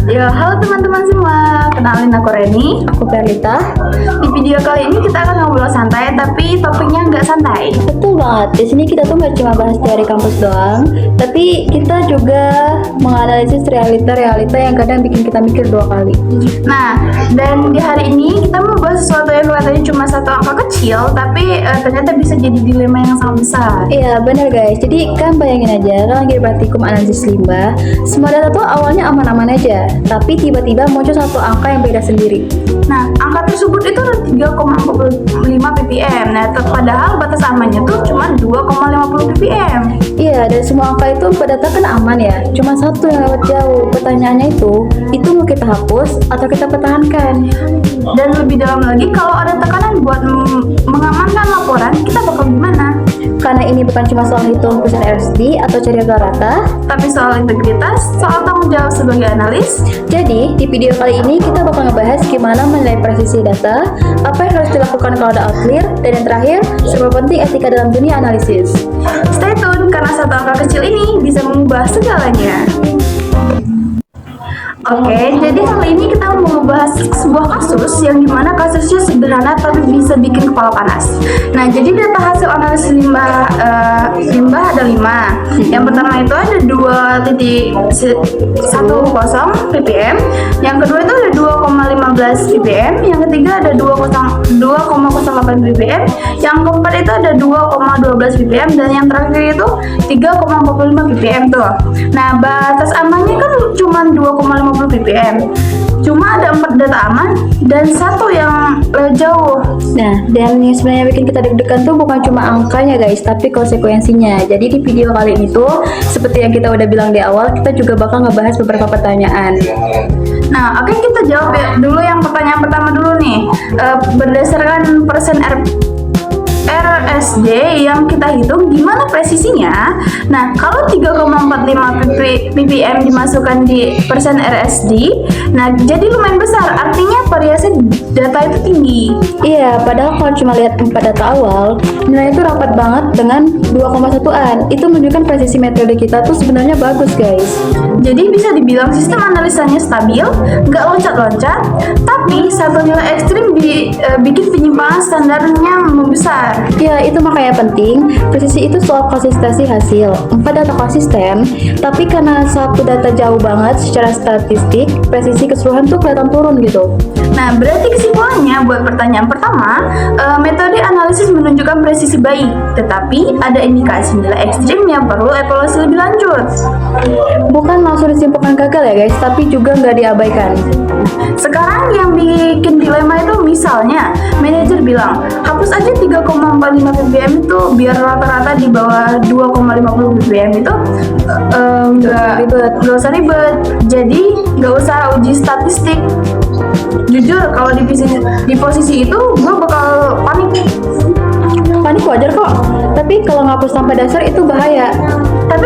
Ya, halo teman-teman semua. Kenalin aku Reni. Aku Perlita. Di video kali ini kita akan ngobrol santai, tapi topiknya nggak santai. Betul banget. Di sini kita tuh nggak cuma bahas teori kampus doang, tapi kita juga menganalisis realita-realita yang kadang bikin kita mikir dua kali. Nah, dan di hari ini kita mau bahas sesuatu yang kelihatannya cuma satu angka kecil, tapi ternyata bisa jadi dilema yang sangat besar. Iya, benar guys. Jadi kan bayangin aja, kan lagi praktikum analisis limbah, semua data tuh awalnya aman-aman aja, tapi tiba-tiba muncul satu angka yang beda sendiri. Nah, angka tersebut itu 3,45 ppm. Nah, padahal batas amannya tuh cuma 2,50 ppm. Iya, dan semua angka itu pada data kan aman ya. Cuma satu yang lewat jauh. Pertanyaannya itu mau kita hapus atau kita pertahankan? Dan lebih dalam lagi, kalau ada tekanan buat mengamankan laporan, kita bakal gimana? Karena ini bukan cuma soal hitung persen RSD atau cari rata-rata, Tapi soal integritas, soal tanggung jawab sebagai analis. Jadi, di video kali ini kita bakal ngebahas gimana menilai presisi data, apa yang harus dilakukan kalau ada outlier, dan yang terakhir, serba penting etika dalam dunia analisis. Stay tune, karena satu angka kecil ini bisa mengubah segalanya. Oke, jadi kali ini kita mau membahas sebuah kasus yang dimana kasusnya sederhana tapi bisa bikin kepala panas. Nah, jadi data hasil analisis limbah ada 5. Yang pertama itu ada 2.10 ppm, yang kedua itu ada 2,15 ppm, yang ketiga ada 2,08 ppm, yang keempat itu ada 2,12 ppm, dan yang terakhir itu 3,45 ppm tuh. Nah, batas amannya kan cuma 2,50 ppm. Cuma ada 4 data aman dan satu yang jauh. Nah, dan yang sebenarnya bikin kita deg-degan tuh bukan cuma angkanya guys, tapi konsekuensinya. Jadi di video kali ini tuh, seperti yang kita udah bilang di awal, kita juga bakal ngebahas beberapa pertanyaan. Nah, oke, kita jawab ya dulu yang pertanyaan pertama dulu nih. Berdasarkan persen RSD yang kita hitung, gimana presisinya? Nah, kalau 3,45 ppm dimasukkan di persen RSD, nah jadi lumayan besar, artinya variasi data itu tinggi. Iya, padahal kalau cuma lihat 4 data awal, nilai itu rapat banget dengan 2,1-an. Itu menunjukkan presisi metode kita tuh sebenarnya bagus guys. Jadi bisa dibilang sistem analisanya stabil, nggak loncat-loncat, tapi satu nilai ekstrim bikin penyimpangan standarnya membesar. Ya, itu makanya penting. Presisi itu soal konsistensi hasil. 4 data konsisten, tapi karena satu data jauh banget secara statistik, presisi keseluruhan tuh kelihatan turun gitu. Nah, berarti kesimpulannya buat pertanyaan pertama, metode analisis menunjukkan presisi baik, tetapi ada indikasi nilai ekstrim yang perlu evaluasi lebih lanjut. Bukan langsung disimpulkan gagal ya guys, tapi juga nggak diabaikan. Sekarang yang bikin dilema itu misalnya, manajer bilang, hapus aja 3,45 ppm itu biar rata-rata di bawah 2,50 ppm itu nggak usah ribet. Jadi nggak usah uji statistik. Jujur, kalau di posisi itu gue bakal panik. Panik wajar kok, tapi kalau ngapus sampai dasar itu bahaya. Tapi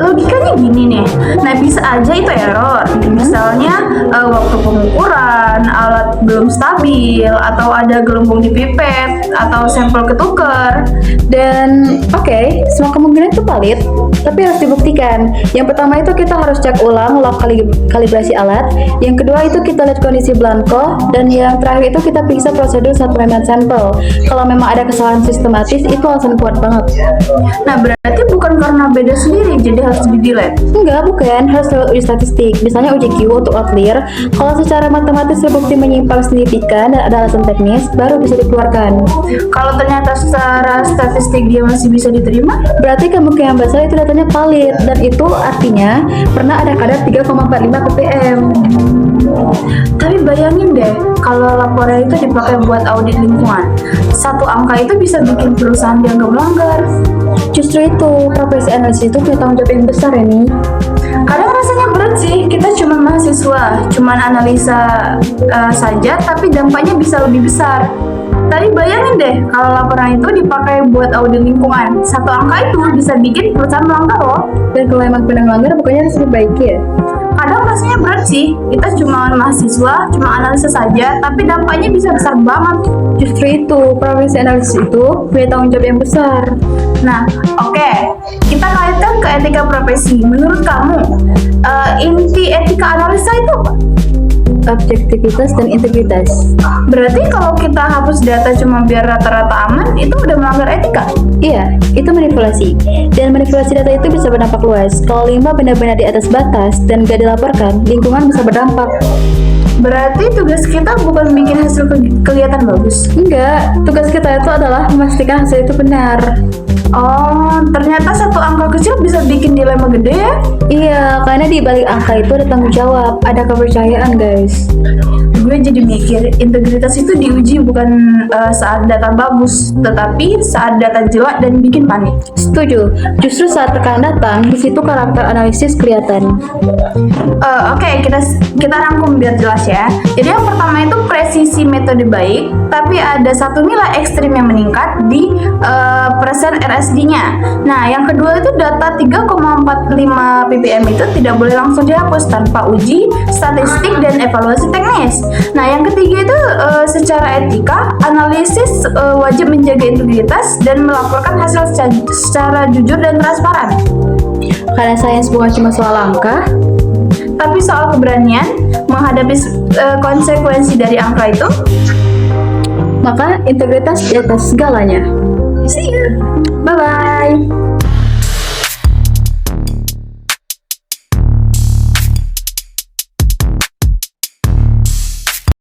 logikanya gini nih, nah bisa aja itu error. Misalnya waktu pengukuran, alat belum stabil, atau ada gelembung di pipet, atau sampel ketuker. Dan oke, semua kemungkinan itu valid, tapi harus dibuktikan. Yang pertama itu kita harus cek ulang log kalibrasi alat. Yang kedua itu kita lihat kondisi blanko, dan yang terakhir itu kita periksa prosedur supplement sampel. Kalau memang ada kesalahan sistematis, itu alasan kuat banget. Nah, berarti bukan karena beda sendiri, jadi harus di-delete. Enggak, bukan. Harus lewat uji statistik. Misalnya uji Q untuk outlier. Kalau secara matematis terbukti menyimpang signifikan dan ada alasan teknis, baru bisa dikeluarkan. Kalau ternyata secara statistik dia masih bisa diterima, Berarti kemungkinan besar itu datanya valid, dan itu artinya pernah ada kadar 3,45 ppm. tapi bayangin deh, kalau laporan itu dipakai buat audit lingkungan, satu angka itu bisa bikin perusahaan dianggap melanggar. Justru itu, profesi analisis itu punya tanggung jawab yang besar ya nih. Kadang rasanya berat sih, kita cuma mahasiswa, cuma analisa saja, tapi dampaknya bisa lebih besar. Tadi bayangin deh, kalau laporan itu dipakai buat audit lingkungan, satu angka itu bisa bikin perusahaan melanggar loh. Dan kalau emang benar melanggar, bukannya harus diperbaiki ya? Kadang rasanya berat sih, kita cuma mahasiswa, cuma analisa saja, tapi dampaknya bisa besar banget. Justru itu, profesi analisis itu punya tanggung jawab yang besar. Nah, oke, kita kaitkan ke etika profesi. Menurut kamu, inti etika analisa itu apa? Objektivitas dan integritas. Berarti kalau kita hapus data cuma biar rata-rata aman, itu udah melanggar etika? Iya, itu manipulasi. Dan manipulasi data itu bisa berdampak luas. Kalau 5 benar-benar di atas batas dan gak dilaporkan, lingkungan bisa berdampak. Berarti tugas kita bukan bikin hasil kelihatan bagus. Enggak, tugas kita itu adalah memastikan hasil itu benar. Oh, ternyata satu angka kecil bisa bikin dilema gede ya? Iya, karena di balik angka itu ada tanggung jawab, ada kepercayaan guys. Gue jadi mikir, integritas itu diuji bukan saat data bagus, tetapi saat data jelek dan bikin panik. Setuju, justru saat tekanan datang, di situ karakter analisis kelihatan. Oke, kita rangkum biar jelas ya. Jadi yang pertama itu presisi metode baik, tapi ada satu nilai ekstrim yang meningkat di persen RSD-nya. Nah, yang kedua itu data 3,45 ppm itu tidak boleh langsung dihapus tanpa uji statistik dan evaluasi teknis. Nah, yang ketiga itu secara etika, analisis wajib menjaga integritas dan melaporkan hasil secara jujur dan transparan. Karena sains bukan cuma soal angka, Tapi soal keberanian menghadapi konsekuensi dari angka itu, maka integritas di atas segalanya. see you. Bye-bye.